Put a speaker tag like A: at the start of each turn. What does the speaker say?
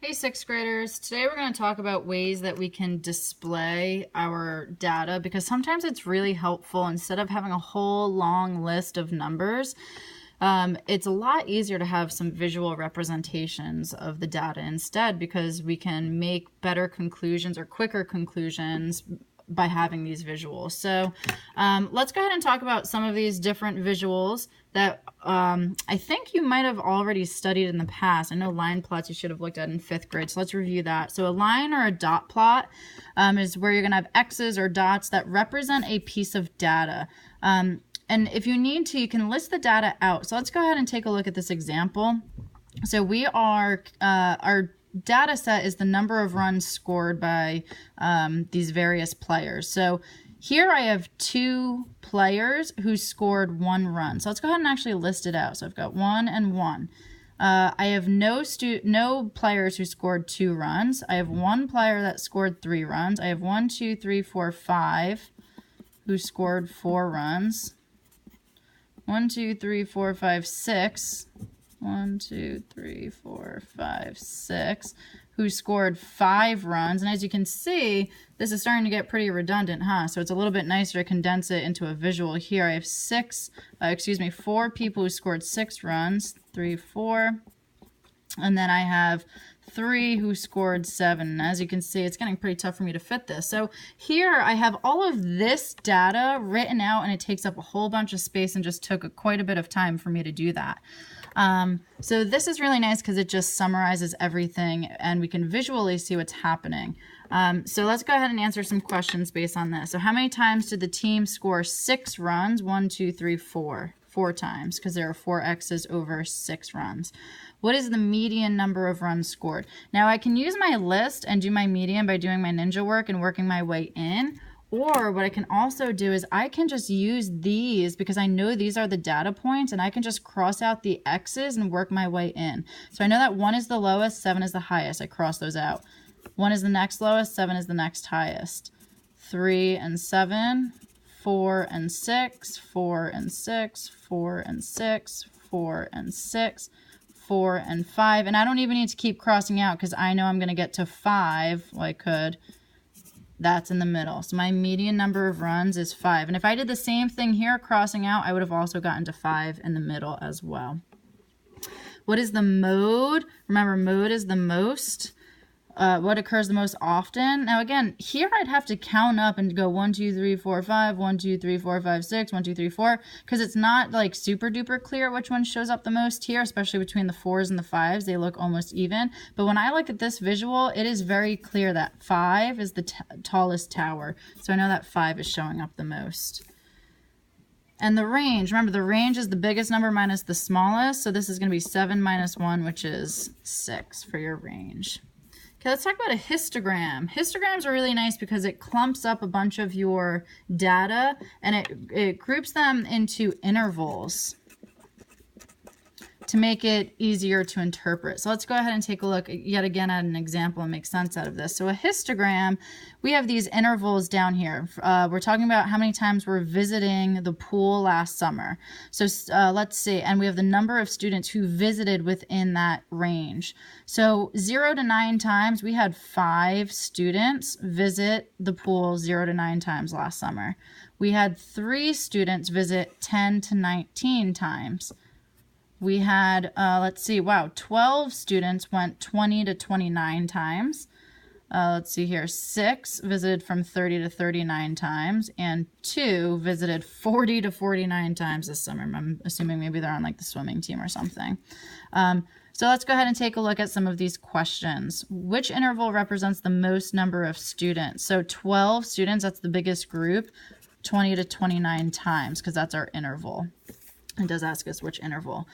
A: Hey, sixth graders. Today we're going to talk about ways that we can display our data because sometimes it's really helpful instead of having a whole long list of numbers. It's a lot easier to have some visual representations of the data instead because we can make better conclusions or quicker conclusions by having these visuals. So let's go ahead and talk about some of these different visuals that I think you might have already studied in the past. I know line plots you should have looked at in 5th grade, so let's review that. So a line or a dot plot is where you're going to have X's or dots that represent a piece of data. And if you need to, you can list the data out. So let's go ahead and take a look at this example. So we are, our data set is the number of runs scored by these various players. So here I have 2 players who scored 1 run. So let's go ahead and actually list it out. So I've got 1 and 1. I have no players who scored 2 runs. I have 1 player that scored 3 runs. I have 1, 2, 3, 4, 5 who scored 4 runs. 1, 2, 3, 4, 5, 6. 1, 2, 3, 4, 5, 6, who scored 5 runs. And as you can see, this is starting to get pretty redundant, huh? So it's a little bit nicer to condense it into a visual here. I have 4 people who scored 6 runs, 3, 4. And then I have 3 who scored 7. And as you can see, it's getting pretty tough for me to fit this. So here I have all of this data written out, and it takes up a whole bunch of space and just took quite a bit of time for me to do that. So this is really nice because it just summarizes everything and we can visually see what's happening. So let's go ahead and answer some questions based on this. So how many times did the team score 6 runs? 1, 2, 3, 4. 4 times because there are 4 X's over 6 runs. What is the median number of runs scored? Now I can use my list and do my median by doing my ninja work and working my way in. Or what I can also do is I can just use these because I know these are the data points, and I can just cross out the X's and work my way in. So I know that 1 is the lowest, 7 is the highest. I cross those out. 1 is the next lowest, 7 is the next highest. 3 and 7, 4 and 6, 4 and 6, 4 and 6, 4 and 6, 4 and 5. And I don't even need to keep crossing out because I know I'm going to get to 5. Well, I could. That's in the middle. So my median number of runs is 5. And if I did the same thing here, crossing out, I would have also gotten to 5 in the middle as well. What is the mode? Remember, mode is the most. What occurs the most often? Now again, here I'd have to count up and go 1, 2, 3, 4, 5, 1, 2, 3, 4, 5, 6, 1, 2, 3, 4, because it's not like super duper clear which one shows up the most here, especially between the 4s and the 5s. They look almost even. But when I look at this visual, it is very clear that 5 is the tallest tower. So I know that 5 is showing up the most. And the range, remember the range is the biggest number minus the smallest. So this is going to be 7 minus 1, which is 6 for your range. Okay, let's talk about a histogram. Histograms are really nice because it clumps up a bunch of your data and it groups them into intervals to make it easier to interpret. So let's go ahead and take a look yet again at an example and make sense out of this. So a histogram, we have these intervals down here. We're talking about how many times we're visiting the pool last summer. So let's see, and we have the number of students who visited within that range. So 0 to 9 times, we had 5 students visit the pool 0 to 9 times last summer. We had 3 students visit 10 to 19 times. We had, 12 students went 20 to 29 times. Let's see here, 6 visited from 30 to 39 times, and 2 visited 40 to 49 times this summer. I'm assuming maybe they're on like the swimming team or something. So let's go ahead and take a look at some of these questions. Which interval represents the most number of students? So 12 students, that's the biggest group, 20 to 29 times, because that's our interval. It does ask us which interval.